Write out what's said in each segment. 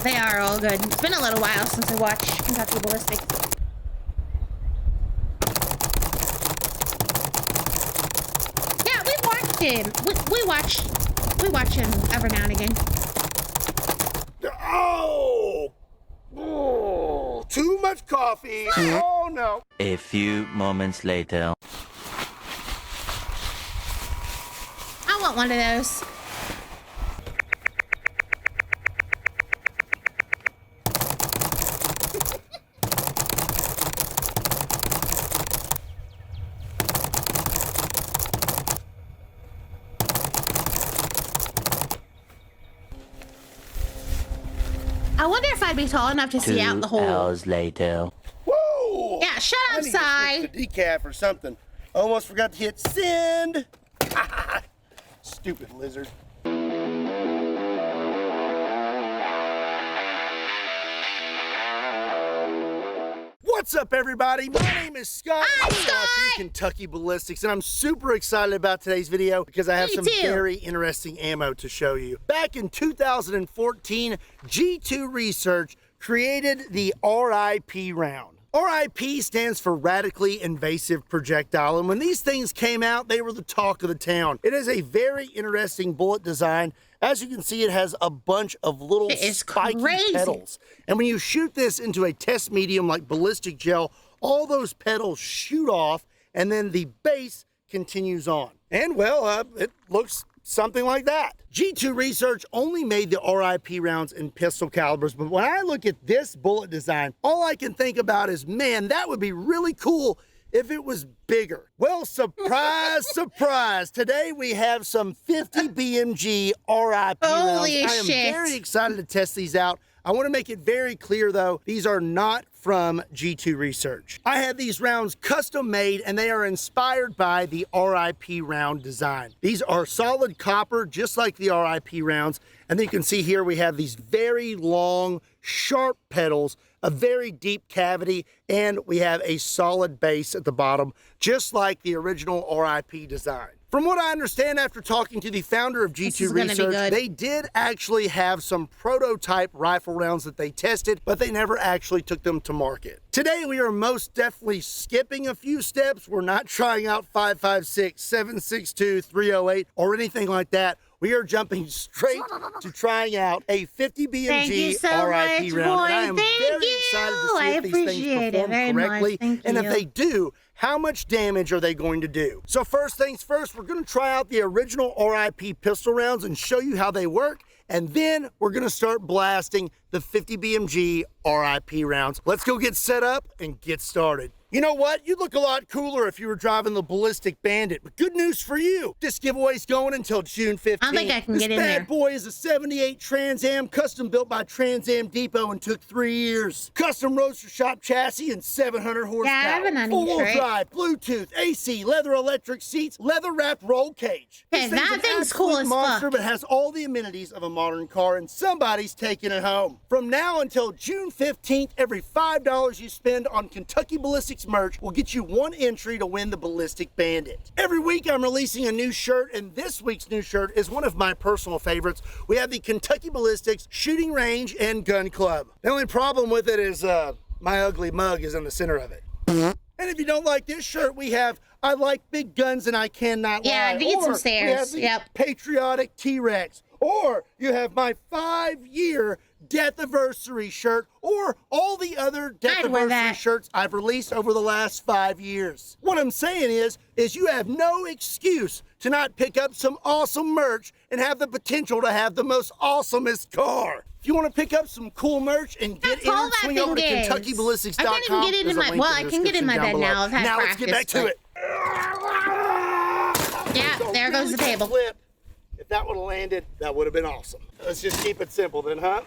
They are all good. It's been a little while since I watched Kentucky Ballistics. Yeah, we watched him. We watch him every now and again. Oh, too much coffee. Oh no. A few moments later. I want one of those. I wonder if I'd be tall enough to see out the hole. 2 hours later. Whoa! Yeah, shut up, I need to Si. switch to decaf or something. Almost forgot to hit send. Stupid lizard. What's up, everybody? My name is Scott. I'm I'm Scott. watching Kentucky Ballistics, and I'm super excited about today's video because I have Me some too. very interesting ammo to show you. Back in 2014, G2 Research created the RIP round. RIP stands for Radically Invasive Projectile, and when these things came out, they were the talk of the town. It is a very interesting bullet design. As you can see, it has a bunch of little spiky petals. And when you shoot this into a test medium like ballistic gel, all those petals shoot off, and then the base continues on. And well, it looks something like that. G2 Research only made the RIP rounds in pistol calibers, but when I look at this bullet design, all I can think about is, man, that would be really cool if it was bigger. Well, surprise, surprise. Today we have some 50 BMG RIP rounds. Holy I am shit. very excited to test these out. I want to make it very clear, though, these are not from G2 Research. I had these rounds custom made, and they are inspired by the RIP round design. These are solid copper, just like the RIP rounds. And then you can see here we have these very long, sharp petals, a very deep cavity, and we have a solid base at the bottom, just like the original RIP design. From what I understand after talking to the founder of G2 Research, they did actually have some prototype rifle rounds that they tested, but they never actually took them to market. Today, we are most definitely skipping a few steps. We're not trying out 5.56, 7.62, 308, or anything like that. We are jumping straight to trying out a 50 BMG RIP round. And I am very excited to see if these things perform correctly. And if they do, how much damage are they going to do? So first things first, we're going to try out the original RIP pistol rounds and show you how they work. And then we're going to start blasting the 50 BMG RIP rounds. Let's go get set up and get started. You know what? You'd look a lot cooler if you were driving the Ballistic Bandit. But good news for you. This giveaway's going until June 15th. I don't think I can get in there. This bad boy is a 78 Trans Am, custom built by Trans Am Depot and took 3 years. Custom roadster shop chassis and 700 horsepower. Yeah, I have a Nani Full-wheel trait. drive, Bluetooth, AC, leather electric seats, leather wrapped roll cage. Okay, This that an thing's cool absolute as monster, fuck. but has all the amenities of a modern car, and somebody's taking it home. From now until June 15th, every $5 you spend on Kentucky Ballistics merch will get you one entry to win the Ballistic Bandit. Every week I'm releasing a new shirt, and this week's new shirt is one of my personal favorites. We have the Kentucky Ballistics Shooting Range and Gun Club. The only problem with it is my ugly mug is in the center of it. And if you don't like this shirt, we have I like big guns and I cannot lie. Yeah, I need some Or stairs. we have the Yep. Patriotic T-Rex. Or you have my 5-year Death Anniversary shirt, or all the other Death I'd wear Anniversary that. shirts I've released over the last 5 years. What I'm saying is you have no excuse to not pick up some awesome merch and have the potential to have the most awesomest car. If you want to pick up some cool merch and get That's all in, that swing over to thing is. KentuckyBallistics.com. I can't even get it in my, well, I can get in my bed now. I've had Now practice, let's get back to it. Yeah, So there goes the really table. flip. If that would have landed, that would have been awesome. Let's just keep it simple then, huh?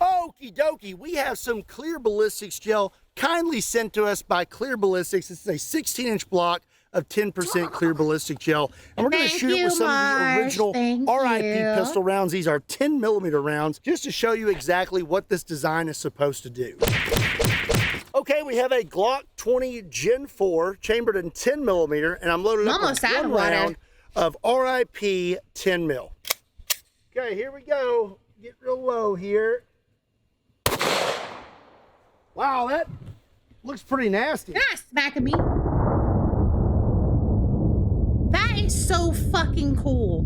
Okie dokie, we have some clear ballistics gel kindly sent to us by Clear Ballistics. This is a 16-inch block of 10% clear ballistic gel. And we're going to Thank shoot it you, with some of the Marsh. original Thank RIP you. pistol rounds. These are 10mm rounds, just to show you exactly what this design is supposed to do. Okay, we have a Glock 20 Gen 4 chambered in 10mm, and I'm loaded up Almost with out of one water. round of RIP 10mm. Okay, here we go. Get real low here. Wow, that looks pretty nasty. You're not smacking me. That is so fucking cool.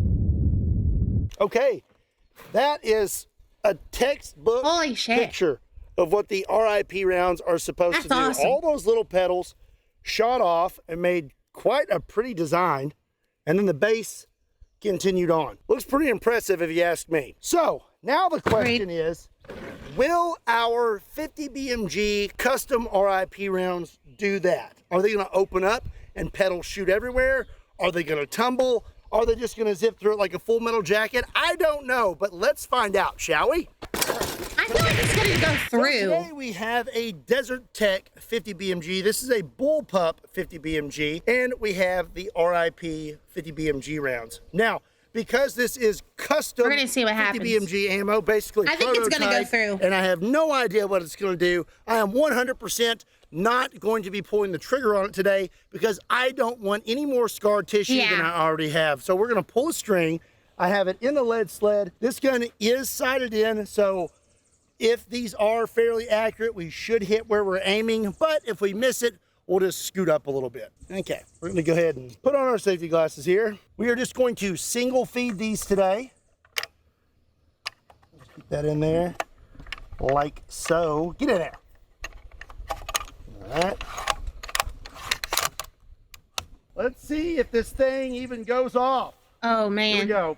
Okay, that is a textbook Holy shit. picture of what the RIP rounds are supposed to do. Awesome. All those little petals shot off and made quite a pretty design. And then the base continued on. Looks pretty impressive if you ask me. So now the question is, will our 50 BMG custom RIP rounds do that? Are they gonna open up and petals shoot everywhere? Are they gonna tumble? Are they just gonna zip through it like a Full Metal Jacket? I don't know, but let's find out, shall we? I feel like it's gonna go through. So today we have a Desert Tech 50 BMG. This is a Bullpup 50 BMG, and we have the RIP 50 BMG rounds. Now, because this is custom We're gonna see what 50 happens. BMG ammo, basically I think it's gonna go prototype, through. and I have no idea what it's gonna do. I am 100% not going to be pulling the trigger on it today because I don't want any more scar tissue than I already have. So we're gonna pull a string. I have it in the lead sled. This gun is sighted in, so if these are fairly accurate, we should hit where we're aiming, but if we miss it, we'll just scoot up a little bit. Okay, we're gonna go ahead and put on our safety glasses here. We are just going to single feed these today. Just keep that in there, like so. Get in there. All right. Let's see if this thing even goes off. Oh man. Here we go.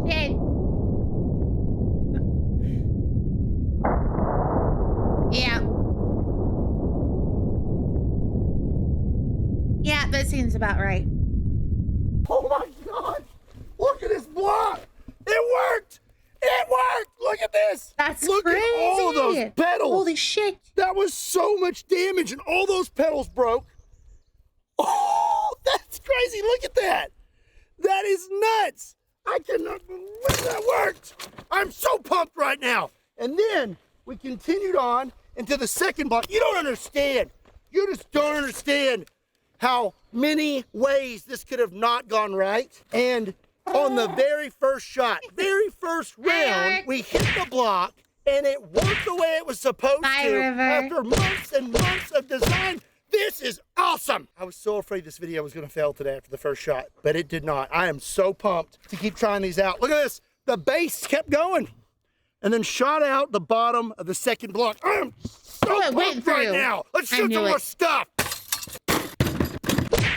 Shit. Yeah. Yeah, that seems about right. Oh my God! Look at this block! It worked! It worked! Look at this! That's Look crazy. at all of those petals! Holy shit. That was so much damage and all those petals broke. Oh, that's crazy. Look at that. That is nuts. I cannot believe that worked. I'm so pumped right now. And then we continued on into the second block. You don't understand. You just don't understand how many ways this could have not gone right. And on the very first shot, very first round, we hit the block and it worked the way it was supposed to after months and months of design. This is awesome. I was so afraid this video was gonna fail today after the first shot, but it did not. I am so pumped to keep trying these out. Look at this, the base kept going and then shot out the bottom of the second block. I am so pumped right now. Let's shoot some more stuff.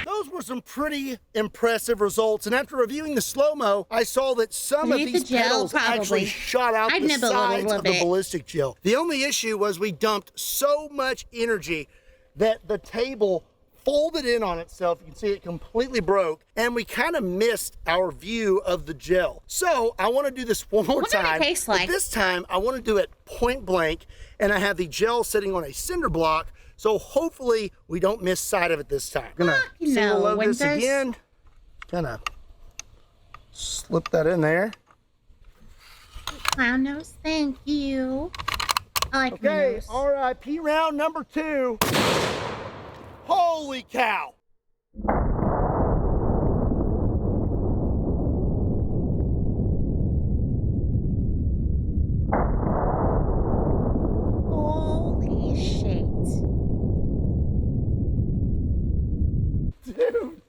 Those were some pretty impressive results, and after reviewing the slow-mo, I saw that some of these petals actually shot out the sides of the ballistic gel. The only issue was we dumped so much energy that the table folded in on itself. You can see it completely broke, and we kind of missed our view of the gel. So I want to do this one more time. What did it taste like? But this time, I want to do it point blank, and I have the gel sitting on a cinder block, so hopefully we don't miss sight of it this time. I'm gonna single load this again. Gonna slip that in there. Clown nose, thank you. I like okay, RIP round number 2. Holy cow! Holy shit. Dude,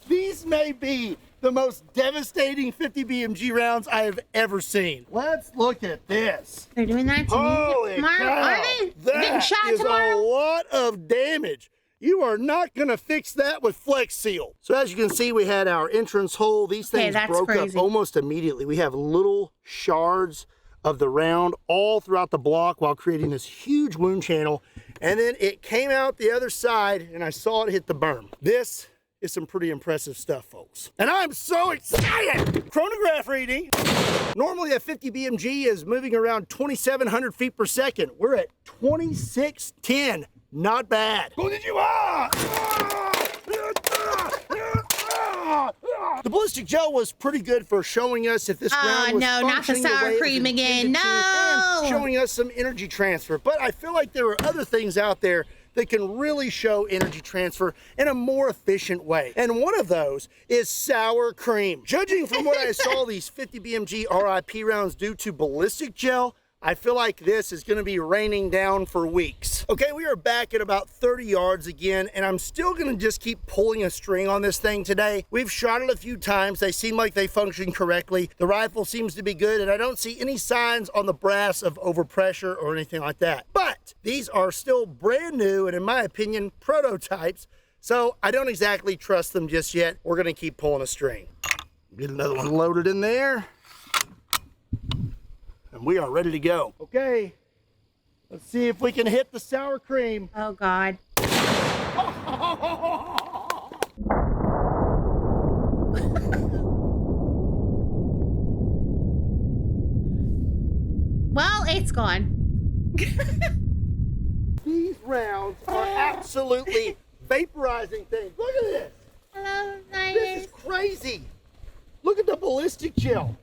these may be the most devastating 50 BMG rounds I have ever seen. Let's look at this. They're doing that to Holy me tomorrow. cow. Are they getting That shot is tomorrow? a lot of damage. You are not gonna fix that with Flex Seal. So as you can see, we had our entrance hole. These things broke up almost immediately. We have little shards of the round all throughout the block while creating this huge wound channel. And then it came out the other side and I saw it hit the berm. This is some pretty impressive stuff, folks. And I'm so excited! Chronograph reading. Normally a 50 BMG is moving around 2,700 feet per second. We're at 2610. Not bad. The ballistic gel was pretty good for showing us if this round was functioning the way it was intended to, and showing us some energy transfer. But I feel like there were other things out there that can really show energy transfer in a more efficient way. And one of those is sour cream. Judging from what I saw these 50 BMG RIP rounds do to ballistic gel, I feel like this is gonna be raining down for weeks. Okay, we are back at about 30 yards again, and I'm still gonna just keep pulling a string on this thing today. We've shot it a few times. They seem like they function correctly. The rifle seems to be good, and I don't see any signs on the brass of overpressure or anything like that. But these are still brand new, and in my opinion, prototypes, so I don't exactly trust them just yet. We're gonna keep pulling a string. Get another one loaded in there. And we are ready to go. Okay, let's see if we can hit the sour cream. Oh, God. Well, it's gone. These rounds are absolutely vaporizing things. Look at this. Hello, nice. This is crazy. Look at the ballistic gel.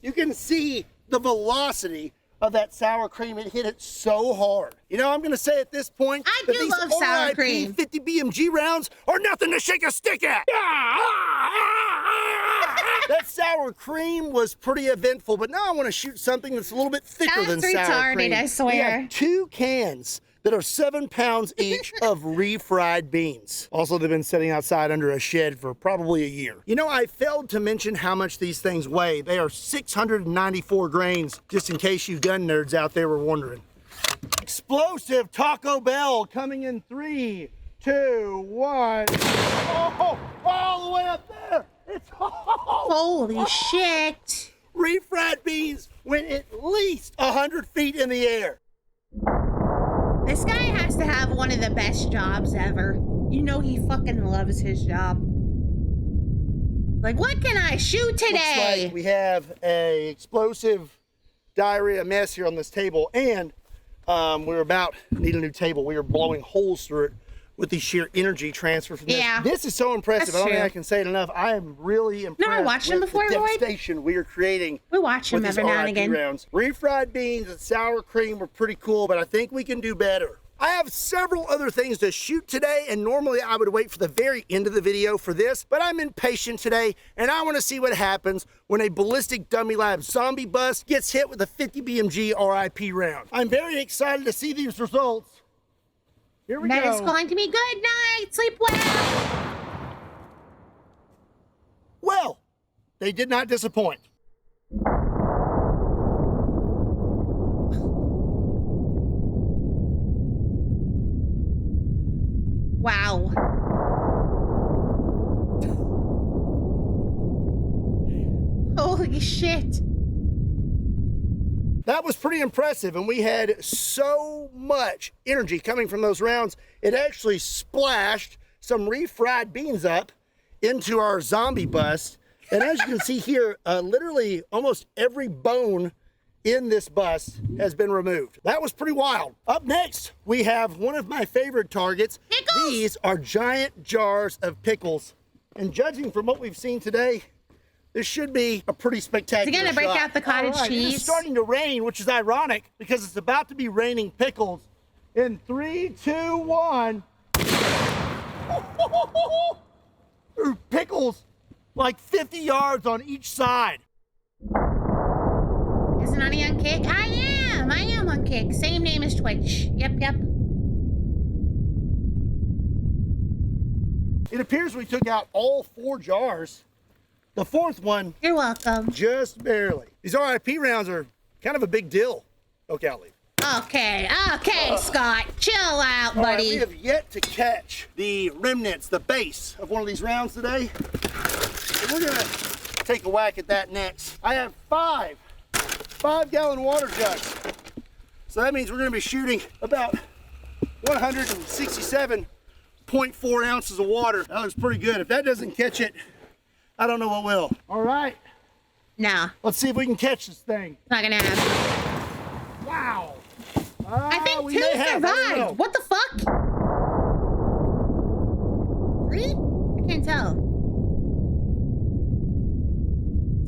You can see the velocity of that sour cream. It hit it so hard. You know, I'm gonna say at this point I that do these love sour RIP cream. 50 BMG rounds are nothing to shake a stick at. That sour cream was pretty eventful, but now I want to shoot something that's a little bit thicker than That's sour retarded, cream. I swear. We have 2 cans that are 7 pounds each of refried beans. Also, they've been sitting outside under a shed for probably a year. You know, I failed to mention how much these things weigh. They are 694 grains, just in case you gun nerds out there were wondering. Explosive Taco Bell coming in 3, 2, 1. Oh, all the way up there. It's Holy shit. refried beans went at least 100 feet in the air. This guy has to have one of the best jobs ever. You know he fucking loves his job. Like, what can I shoot today? Looks like we have a explosive diarrhea mess here on this table, and we're about need a new table. We are blowing holes through it with the sheer energy transfer from this. Yeah. This is so impressive. That's I don't think true. I can say it enough. I am really impressed I watched him with before, the Lloyd. devastation we are creating. We watch him with these every now and RIP again. rounds. Refried beans and sour cream were pretty cool, but I think we can do better. I have several other things to shoot today, and normally I would wait for the very end of the video for this, but I'm impatient today, and I want to see what happens when a Ballistic Dummy Lab zombie bus gets hit with a 50 BMG RIP round. I'm very excited to see these results. Here we That go. is going to be good night. Sleep well. Well, they did not disappoint. Wow. Holy shit. That was pretty impressive, and we had so much energy coming from those rounds, it actually splashed some refried beans up into our zombie bus. And as you can see here, literally almost every bone in this bus has been removed. That was pretty wild. Up next, we have one of my favorite targets. Pickles? These are giant jars of pickles. And judging from what we've seen today, this should be a pretty spectacular Is it gonna break shot. out the cottage All right, It is cheese? starting to rain, which is ironic because it's about to be raining pickles. In 3, 2, 1. Ooh, pickles like 50 yards on each side. Isn't Nani on kick? I am on kick. Same name as Twitch. Yep. It appears we took out all 4 jars. The 4th one, You're welcome. just barely. These RIP rounds are kind of a big deal. Okay, I'll leave. Okay, Scott. Chill out, All right, buddy. we have yet to catch the remnants, the base of one of these rounds today. So we're gonna take a whack at that next. I have 5 5-gallon water jugs. So that means we're gonna be shooting about 167.4 ounces of water. That looks pretty good. If that doesn't catch it, I don't know what will. All right, Nah, let's see if we can catch this thing. it's not gonna happen. Wow. I think we 2 may have, I don't know. survived. What the fuck? 3? I can't tell.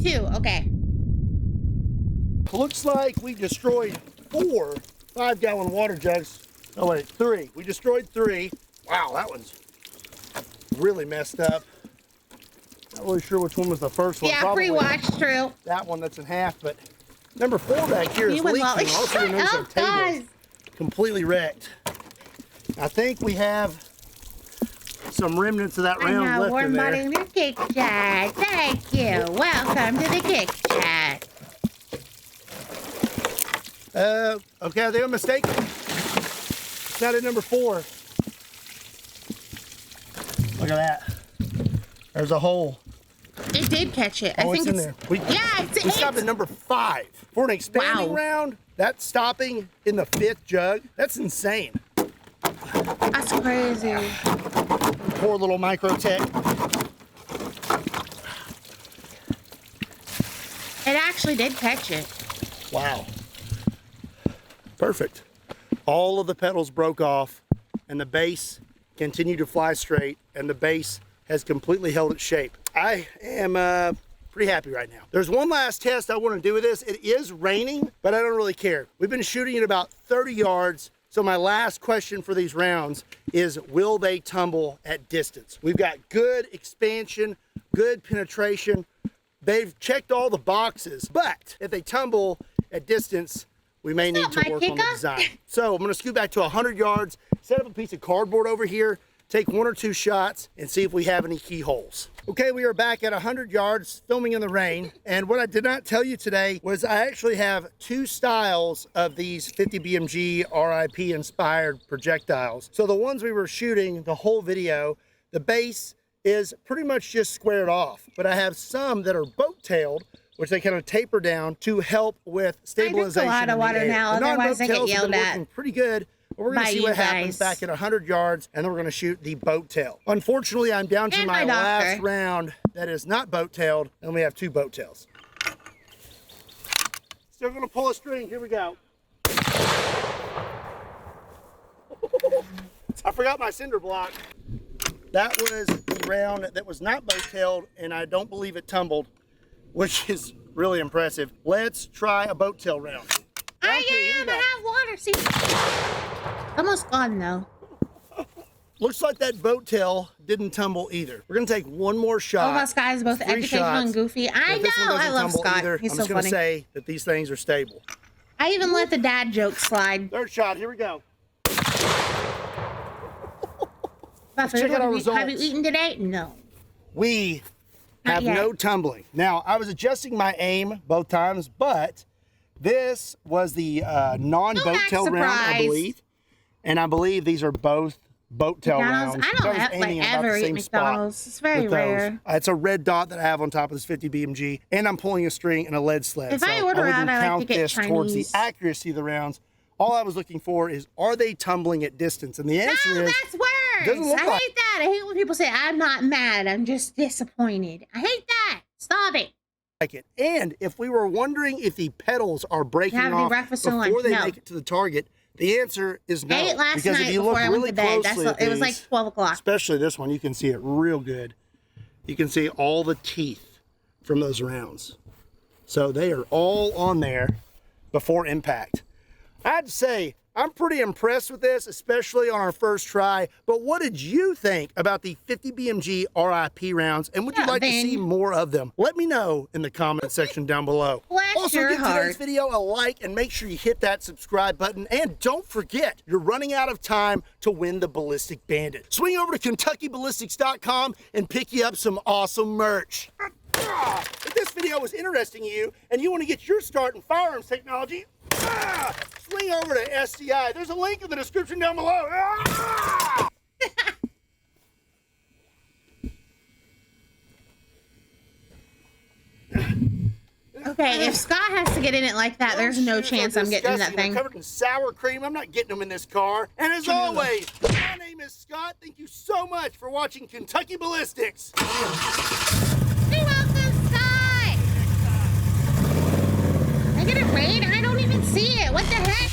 2, okay. Looks like we destroyed 4 5-gallon water jugs. Oh wait, 3. We destroyed 3. Wow, that one's really messed up. Not really sure which one was the first one. Yeah, Probably pre-watch, true. that one that's in half, but number 4 back here is leaking. Also, Shut notice our up, table guys. is completely wrecked. I think we have some remnants of that round left in warm there. body in your kick chat. Thank you. Welcome to the kick chat. Okay, I think I'm mistaken. It's not at number 4. Look at that. There's a hole. It did catch it. Oh, I think it's in there. We stopped at number 5. For an expanding round, that's stopping in the 5th jug. That's insane. That's crazy. Poor little Microtech. It actually did catch it. Wow. Perfect. All of the petals broke off and the base continued to fly straight and the base has completely held its shape. I am pretty happy right now. There's one last test I want to do with this. It is raining, but I don't really care. We've been shooting at about 30 yards. So my last question for these rounds is, will they tumble at distance? We've got good expansion, good penetration. They've checked all the boxes, but if they tumble at distance, we may need to work on the design. So I'm gonna scoot back to 100 yards, set up a piece of cardboard over here, take 1 or 2 shots and see if we have any keyholes. Okay, we are back at 100 yards filming in the rain. And what I did not tell you today was I actually have 2 styles of these 50 BMG RIP inspired projectiles. So the ones we were shooting the whole video, the base is pretty much just squared off, but I have some that are boat-tailed, which they kind of taper down to help with stabilization. I drink a lot of water now, otherwise I get yelled at. Working pretty good. But we're going to see what happens back at 100 yards, and then we're going to shoot the boat tail. Unfortunately, I'm down to my last round that is not boat tailed, and we have 2 boat tails. Still going to pull a string. Here we go. I forgot my cinder block. That was the round that was not boat tailed, and I don't believe it tumbled, which is really impressive. Let's try a boat tail round. I have water. See, almost gone though. Looks like that boat tail didn't tumble either. We're gonna take 1 more shot. All of us guys both educational and goofy. I know. I love Scott. He's so funny. I'm just gonna say that these things are stable. I even let the dad joke slide. 3rd shot. Here we go. Let's check out our results. Have you eaten today? No. We have no tumbling. Now, I was adjusting my aim both times, but this was the non-boat tail round, I believe. And I believe these are both boat tail rounds. I don't ever eat McDonald's. It's very rare. It's a red dot that I have on top of this 50 BMG, and I'm pulling a string and a lead sled. If I order out, I like to get Chinese. Towards the accuracy of the rounds. All I was looking for is, are they tumbling at distance? And the answer is, that's worse. I hate that. I hate when people say, I'm not mad, I'm just disappointed. I hate that. Stop it. And if we were wondering if the petals are breaking off before they make it to the target, the answer is no. I ate last night if you look really went to bed. It was like 12 o'clock. Especially this one, you can see it real good. You can see all the teeth from those rounds. So they are all on there before impact. I'd say I'm pretty impressed with this, especially on our first try. But what did you think about the 50 BMG RIP rounds? And would you like to see more of them? Let me know in the comment section down below. Also, give today's video a like and make sure you hit that subscribe button. And don't forget, you're running out of time to win the Ballistic Bandit. Swing over to KentuckyBallistics.com and pick you up some awesome merch. If this video was interesting to you and you want to get your start in firearms technology, swing over to SDI. There's a link in the description down below. Okay, if Scott has to get in it like that, there's no chance I'm getting in that thing. They're covered in sour cream. I'm not getting them in this car. And as always, my name is Scott. Thank you so much for watching Kentucky Ballistics. You're welcome, Scott. I get it rain? I don't even see it. What the heck?